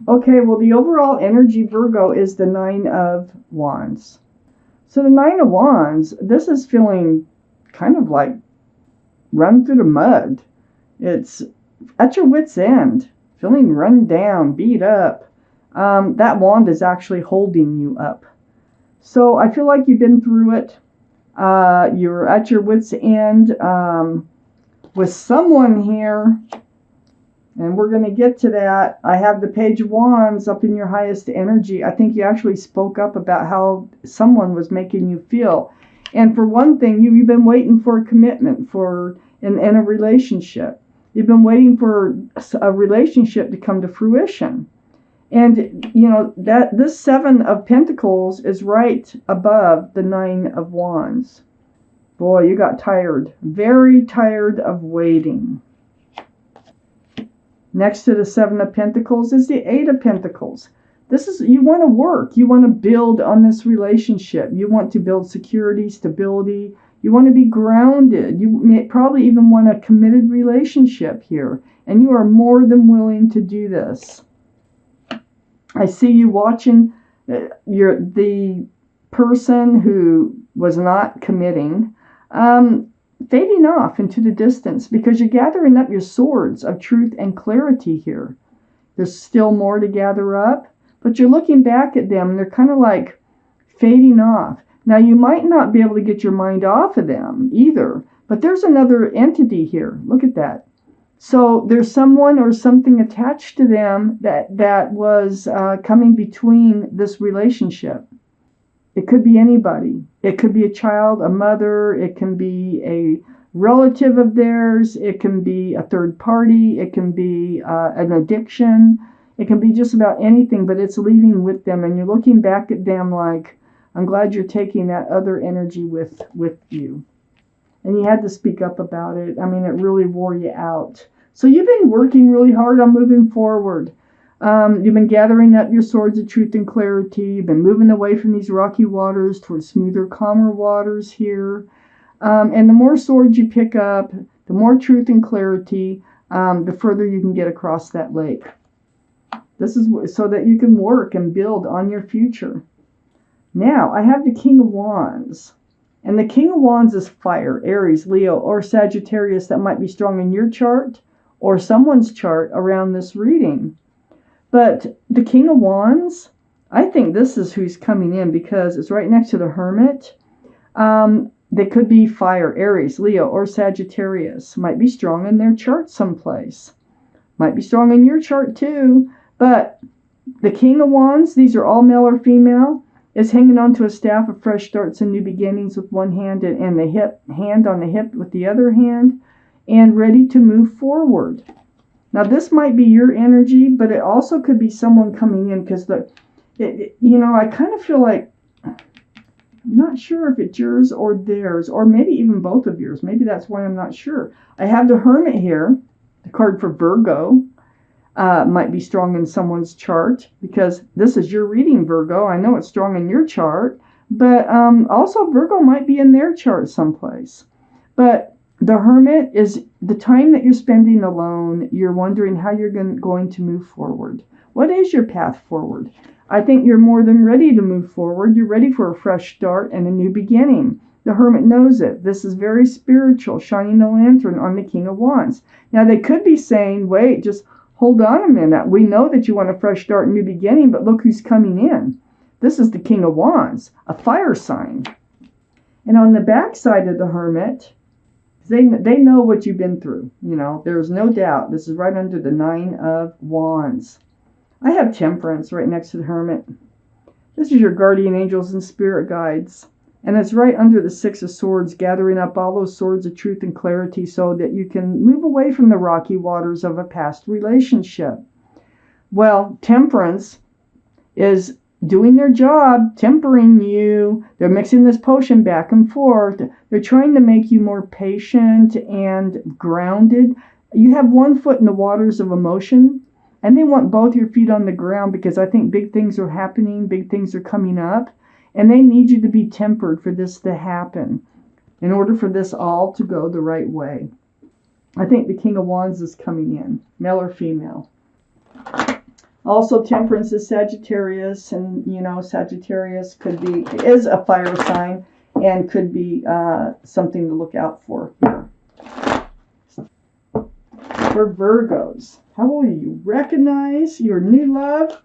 Okay, well, the overall energy, Virgo, is the Nine of Wands. So the Nine of Wands, this is feeling kind of like run through the mud. It's at your wit's end, feeling run down, beat up. That wand is actually holding you up. So I feel like you've been through it. You're at your wit's end with someone here, and we're going to get to that. I have the Page of Wands up in your highest energy. I think you actually spoke up about how someone was making you feel. And for one thing, you've been waiting for a commitment in a relationship. You've been waiting for a relationship to come to fruition. And you know that this Seven of Pentacles is right above the Nine of Wands. Boy, you got tired. Very tired of waiting. Next to the Seven of Pentacles is the Eight of Pentacles. This is, you want to work. You want to build on this relationship. You want to build security, stability. You want to be grounded. You may probably even want a committed relationship here. And you are more than willing to do this. I see you watching the person who was not committing fading off into the distance, because you're gathering up your swords of truth and clarity here. There's still more to gather up, but you're looking back at them and they're kind of like fading off. Now, you might not be able to get your mind off of them either, but there's another entity here. Look at that. So there's someone or something attached to them that was coming between this relationship. It could be anybody. It could be a child, a mother. It can be a relative of theirs. It can be a third party. It can be an addiction. It can be just about anything, but it's leaving with them. And you're looking back at them like, I'm glad you're taking that other energy with you. And you had to speak up about it. I mean, it really wore you out. So you've been working really hard on moving forward. You've been gathering up your swords of truth and clarity. You've been moving away from these rocky waters towards smoother, calmer waters here. And the more swords you pick up, the more truth and clarity, the further you can get across that lake. This is so that you can work and build on your future. Now, I have the King of Wands. And the King of Wands is fire, Aries, Leo, or Sagittarius. That might be strong in your chart or someone's chart around this reading. But the King of Wands, I think this is who's coming in because it's right next to the Hermit. They could be fire, Aries, Leo, or Sagittarius. Might be strong in their chart someplace. Might be strong in your chart too. But the King of Wands, these are all male or female, is hanging onto a staff of fresh starts and new beginnings with one hand and the hand on the hip with the other hand, and ready to move forward. Now, this might be your energy, but it also could be someone coming in because I kind of feel like, I'm not sure if it's yours or theirs, or maybe even both of yours. Maybe that's why I'm not sure. I have the Hermit here, the card for Virgo. Might be strong in someone's chart because this is your reading, Virgo. I know it's strong in your chart, but also Virgo might be in their chart someplace. But the Hermit is the time that you're spending alone. You're wondering how you're going to move forward. What is your path forward? I think you're more than ready to move forward. You're ready for a fresh start and a new beginning. The Hermit knows it. This is very spiritual, shining a lantern on the King of Wands. Now, they could be saying, wait, just hold on a minute. We know that you want a fresh start and new beginning, but look who's coming in. This is the King of Wands, a fire sign. And on the back side of the Hermit, they know what you've been through. You know, there's no doubt. This is right under the Nine of Wands. I have Temperance right next to the Hermit. This is your guardian angels and spirit guides. And it's right under the Six of Swords, gathering up all those swords of truth and clarity so that you can move away from the rocky waters of a past relationship. Well, Temperance is doing their job, tempering you. They're mixing this potion back and forth. They're trying to make you more patient and grounded. You have one foot in the waters of emotion, and they want both your feet on the ground because I think big things are happening, big things are coming up, and they need you to be tempered for this to happen in order for this all to go the right way. I think the King of Wands is coming in, male or female. Also, Temperance is Sagittarius, and Sagittarius is a fire sign and could be something to look out for here. For Virgos, how will you recognize your new love?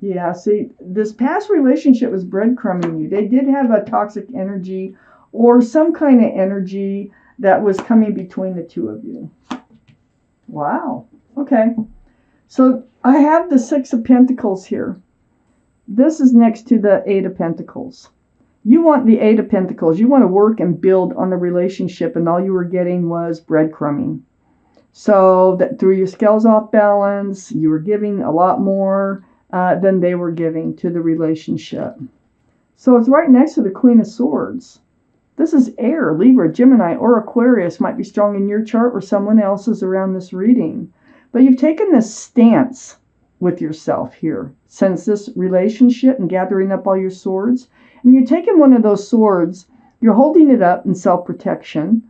Yeah, see, this past relationship was breadcrumbing you. They did have a toxic energy or some kind of energy that was coming between the two of you. Wow. Okay. So I have the Six of Pentacles here. This is next to the Eight of Pentacles. You want the Eight of Pentacles. You want to work and build on the relationship, and all you were getting was breadcrumbing. So that through your scales off balance, you were giving a lot more than they were giving to the relationship. So it's right next to the Queen of Swords. This is air, Libra, Gemini, or Aquarius might be strong in your chart or someone else's around this reading. But you've taken this stance with yourself here since this relationship and gathering up all your swords. And you're taking one of those swords, you're holding it up in self-protection,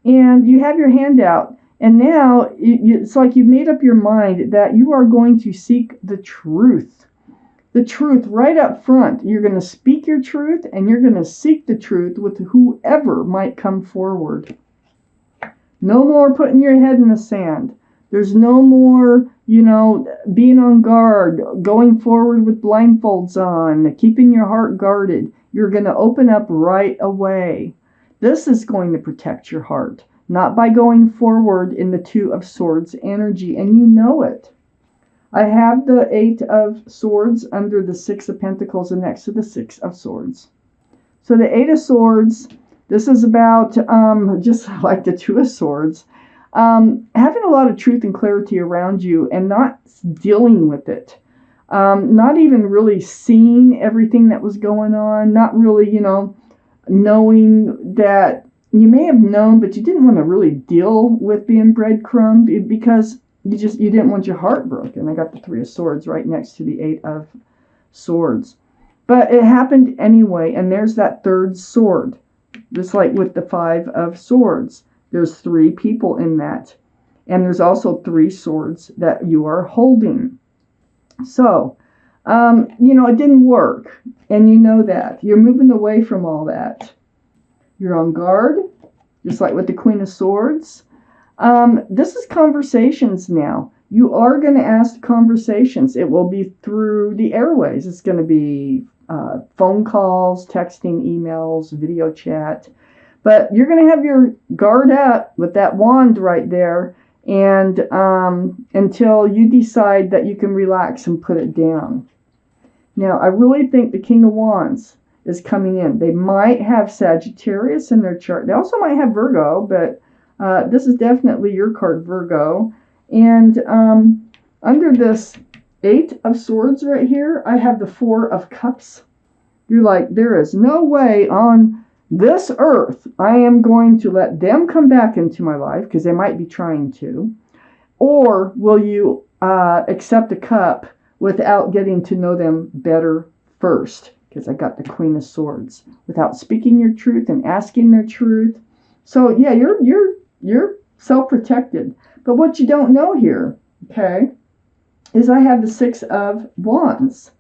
and you have your hand out. And now it's like you've made up your mind that you are going to seek the truth. The truth right up front. You're going to speak your truth, and you're going to seek the truth with whoever might come forward. No more putting your head in the sand. There's no more, being on guard, going forward with blindfolds on, keeping your heart guarded. You're going to open up right away. This is going to protect your heart, not by going forward in the Two of Swords energy, and you know it. I have the Eight of Swords under the Six of Pentacles and next to the Six of Swords. So the Eight of Swords, this is about, just like the Two of Swords, having a lot of truth and clarity around you and not dealing with it. Not even really seeing everything that was going on, not really, knowing that you may have known, but you didn't want to really deal with being breadcrumbed because you didn't want your heart broken. I got the Three of Swords right next to the Eight of Swords. But it happened anyway, and there's that third sword. Just like with the Five of Swords. There's three people in that. And there's also three swords that you are holding. So, it didn't work. And you know that. You're moving away from all that. You're on guard, just like with the Queen of Swords. This is conversations now. You are going to ask conversations. It will be through the airways. It's going to be phone calls, texting, emails, video chat. But you're going to have your guard up with that wand right there, and until you decide that you can relax and put it down. Now, I really think the King of Wands is coming in. They might have Sagittarius in their chart. They also might have Virgo, but this is definitely your card, Virgo. And under this Eight of Swords right here, I have the Four of Cups. You're like, there is no way on this earth I am going to let them come back into my life, because they might be trying to. Or will you accept a cup without getting to know them better first? Because I got the Queen of Swords. Without speaking your truth and asking their truth. So yeah, you're self-protected. But what you don't know here, okay, is I have the Six of Wands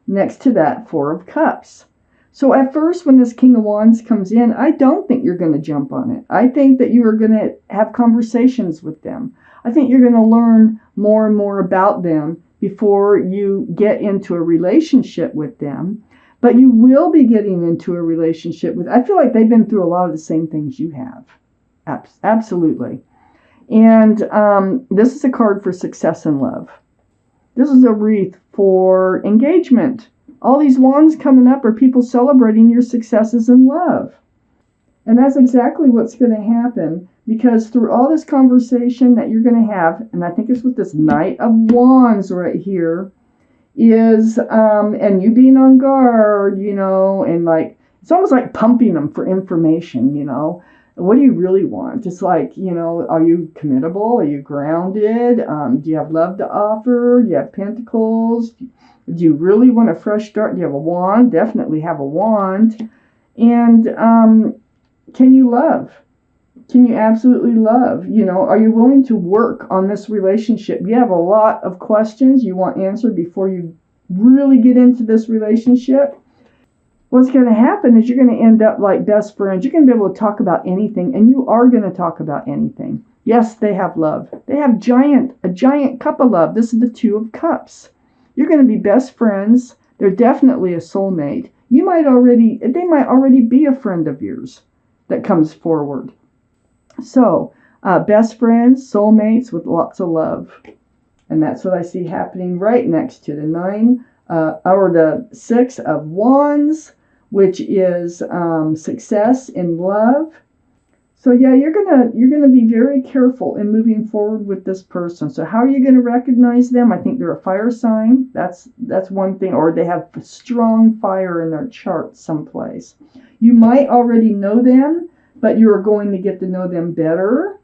next to that Four of Cups. So at first, when this King of Wands comes in, I don't think you're going to jump on it. I think that you are going to have conversations with them. I think you're going to learn more and more about them before you get into a relationship with them. But you will be getting into a relationship with, I feel like they've been through a lot of the same things you have. Absolutely. And this is a card for success in love. This is a wreath for engagement. All these wands coming up are people celebrating your successes in love. And that's exactly what's going to happen, because through all this conversation that you're going to have, and I think it's with this Knight of Wands right here, is, and you being on guard, and like, it's almost like pumping them for information, What do you really want? It's like, are you committable? Are you grounded? Do you have love to offer? Do you have pentacles? Do you really want a fresh start? Do you have a wand? Definitely have a wand. And can you love? can you absolutely love? You know, are you willing to work on this relationship? You have a lot of questions you want answered before you really get into this relationship. What's going to happen is you're going to end up like best friends. You're going to be able to talk about anything, and you are going to talk about anything. Yes, they have love. They have a giant cup of love. This is the Two of Cups. You're going to be best friends. They're definitely a soulmate. They might already be a friend of yours that comes forward. So, best friends, soulmates with lots of love. And that's what I see happening right next to the Six of Wands, which is success in love. So yeah, you're gonna be very careful in moving forward with this person. So how are you gonna recognize them? I think they're a fire sign. That's one thing, or they have strong fire in their chart someplace. You might already know them, but you're going to get to know them better.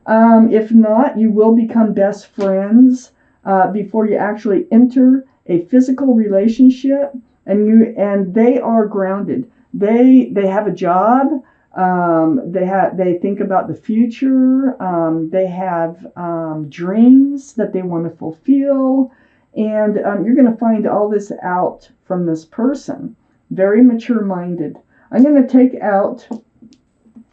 If not, you will become best friends before you actually enter a physical relationship, and they are grounded. They have a job. They think about the future. They have dreams that they want to fulfill, and you're going to find all this out from this person. Very mature-minded. I'm going to take out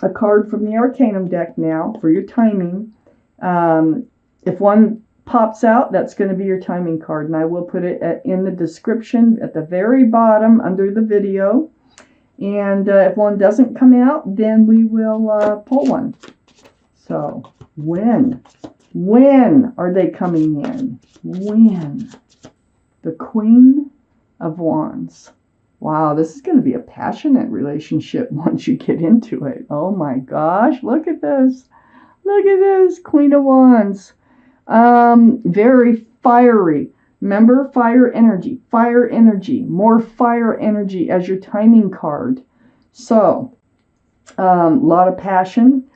a card from the Arcanum deck now for your timing. If one pops out, that's going to be your timing card, and I will put it in the description at the very bottom under the video. And if one doesn't come out, then we will pull one. So when are they coming in? When? The Queen of Wands. Wow, this is going to be a passionate relationship once you get into it. Oh my gosh, look at this. Look at this, Queen of Wands. Very fiery. Remember, fire energy, more fire energy as your timing card. So, a lot of passion.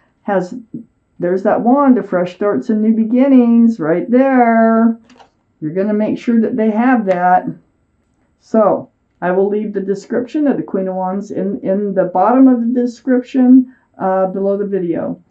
There's that wand of fresh starts and new beginnings right there. You're going to make sure that they have that. So, I will leave the description of the Queen of Wands in the bottom of the description below the video.